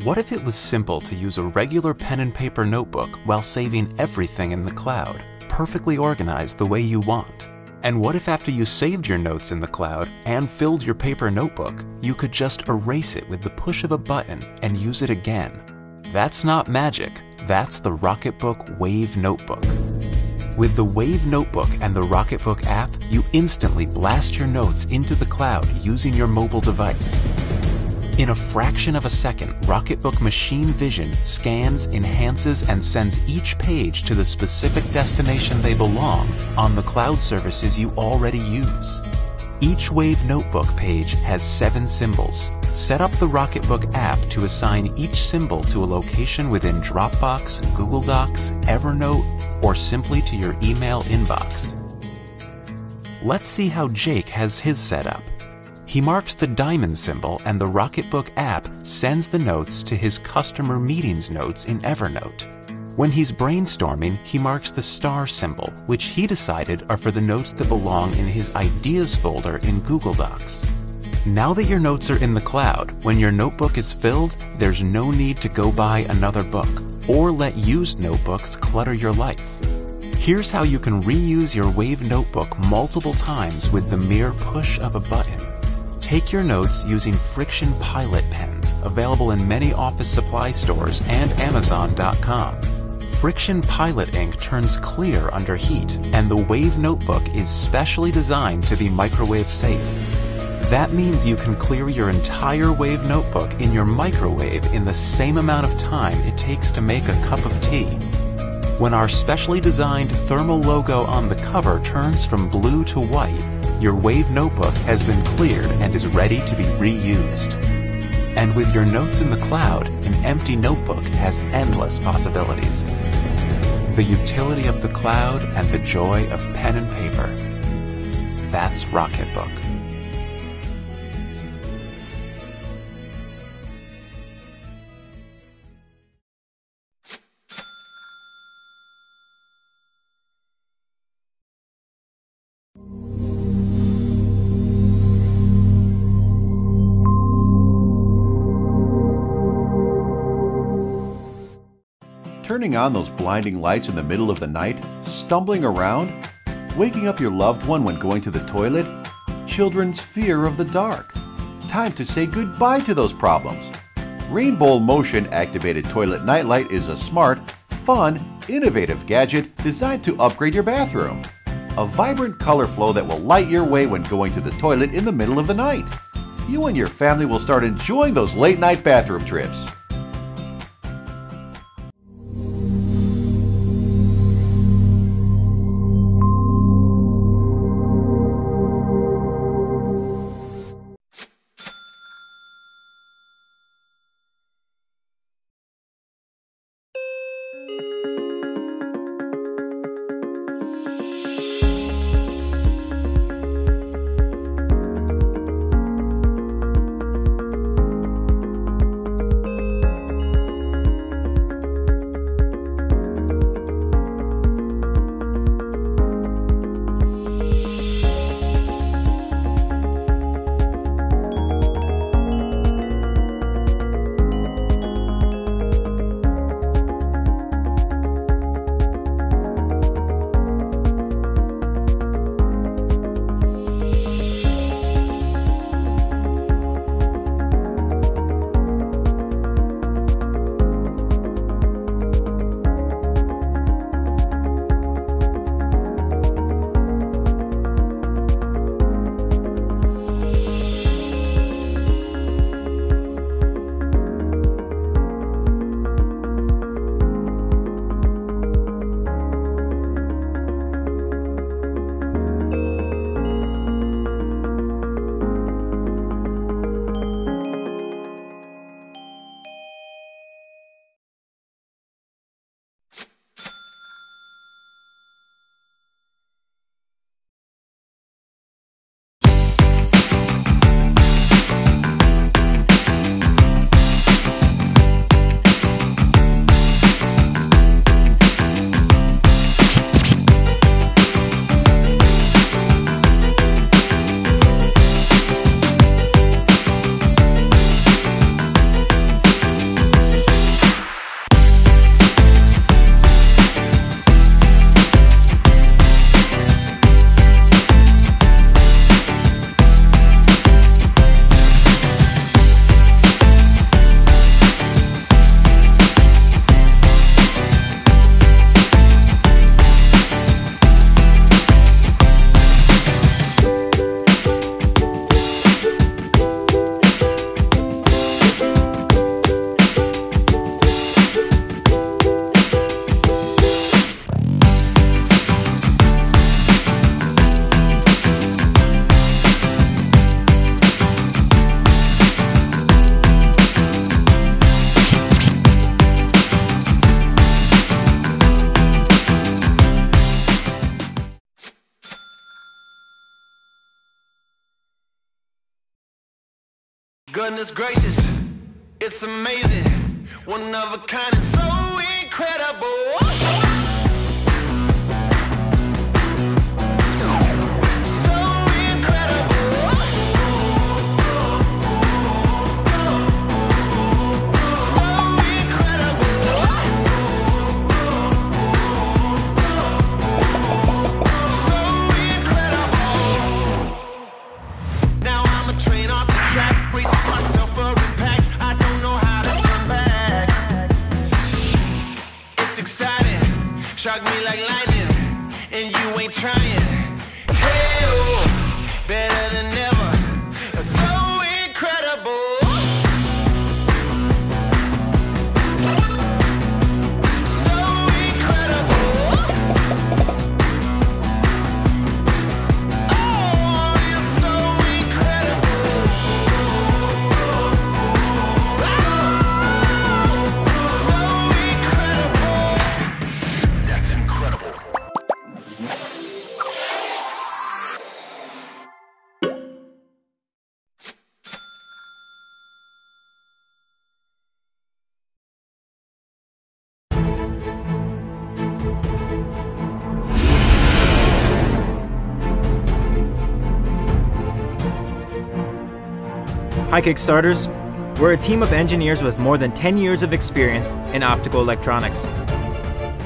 What if it was simple to use a regular pen and paper notebook while saving everything in the cloud, perfectly organized the way you want? And what if after you saved your notes in the cloud and filled your paper notebook, you could just erase it with the push of a button and use it again? That's not magic, that's the Rocketbook Wave Notebook. With the Wave Notebook and the Rocketbook app, you instantly blast your notes into the cloud using your mobile device. In a fraction of a second, Rocketbook Machine Vision scans, enhances, and sends each page to the specific destination they belong on the cloud services you already use. Each Wave Notebook page has 7 symbols. Set up the Rocketbook app to assign each symbol to a location within Dropbox, Google Docs, Evernote, or simply to your email inbox. Let's see how Jake has his set up. He marks the diamond symbol and the Rocketbook app sends the notes to his customer meetings notes in Evernote. When he's brainstorming, he marks the star symbol, which he decided are for the notes that belong in his ideas folder in Google Docs. Now that your notes are in the cloud, when your notebook is filled, there's no need to go buy another book or let used notebooks clutter your life. Here's how you can reuse your Wave Notebook multiple times with the mere push of a button. Take your notes using Friction Pilot pens, available in many office supply stores and Amazon.com. Friction Pilot ink turns clear under heat, and the Wave Notebook is specially designed to be microwave safe. That means you can clear your entire Wave Notebook in your microwave in the same amount of time it takes to make a cup of tea. When our specially designed thermal logo on the cover turns from blue to white, your Wave Notebook has been cleared and is ready to be reused. And with your notes in the cloud, an empty notebook has endless possibilities. The utility of the cloud and the joy of pen and paper. That's Rocketbook. Turning on those blinding lights in the middle of the night, stumbling around, waking up your loved one when going to the toilet, children's fear of the dark. Time to say goodbye to those problems. RainBowl Motion Activated Toilet Nightlight is a smart, fun, innovative gadget designed to upgrade your bathroom. A vibrant color flow that will light your way when going to the toilet in the middle of the night. You and your family will start enjoying those late-night bathroom trips. Goodness gracious, it's amazing, one of a kind and so incredible. Shock me like lightning, and you ain't trying. Hey-oh, better than ever, so incredible. So incredible. Oh, you're so incredible. So incredible. That's incredible. Hi Kickstarters, we're a team of engineers with more than 10 years of experience in optical electronics.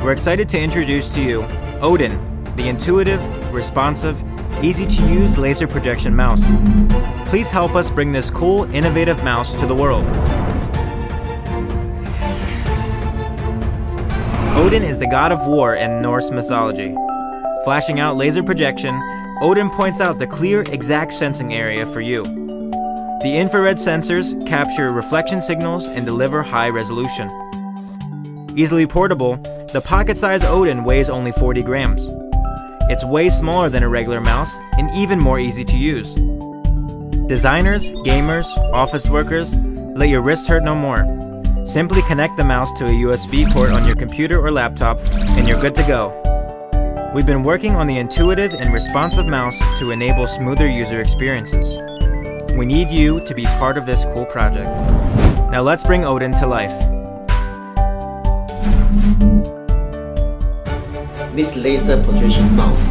We're excited to introduce to you Odin, the intuitive, responsive, easy-to-use laser projection mouse. Please help us bring this cool, innovative mouse to the world. Odin is the god of war in Norse mythology. Flashing out laser projection, Odin points out the clear, exact sensing area for you. The infrared sensors capture reflection signals and deliver high resolution. Easily portable, the pocket-sized Odin weighs only 40 grams. It's way smaller than a regular mouse and even more easy to use. Designers, gamers, office workers, let your wrist hurt no more. Simply connect the mouse to a USB port on your computer or laptop and you're good to go. We've been working on the intuitive and responsive mouse to enable smoother user experiences. We need you to be part of this cool project. Now let's bring Odin to life. This laser projection mouse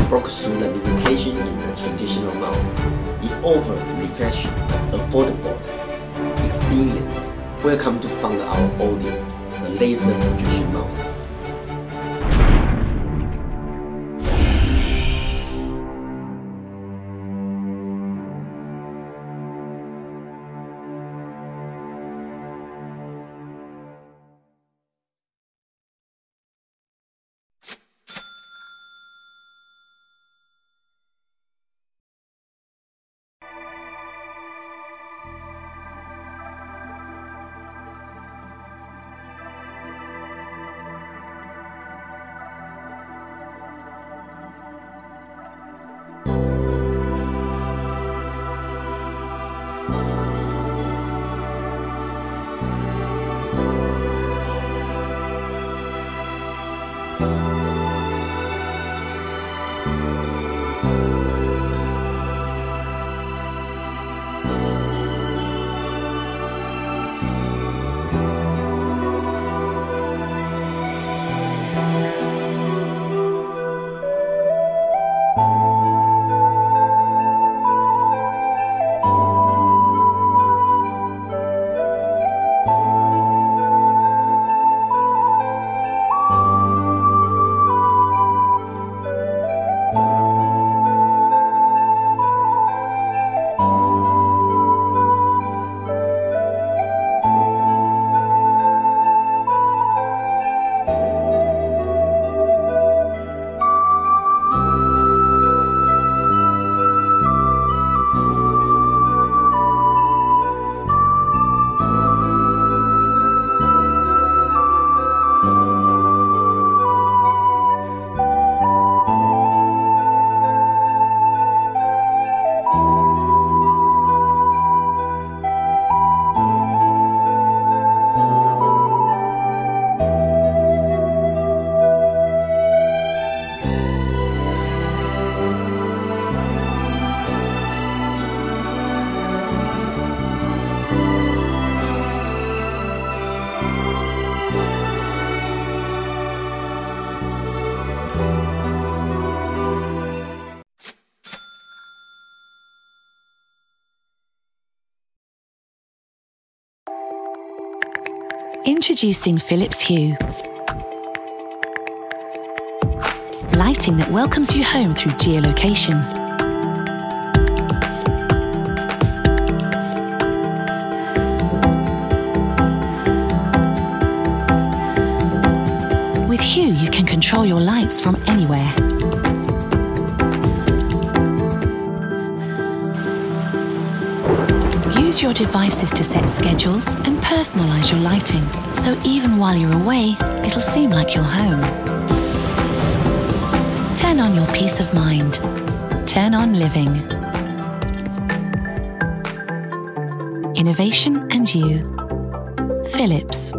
broke through the limitation in the traditional mouse. It offers refreshing, affordable experience. Welcome to find our Odin, the laser projection mouse. Introducing Philips Hue. Lighting that welcomes you home through geolocation. With Hue, you can control your lights from anywhere. Use your devices to set schedules and personalize your lighting, so even while you're away, it'll seem like you're home. Turn on your peace of mind. Turn on living. Innovation and you. Philips.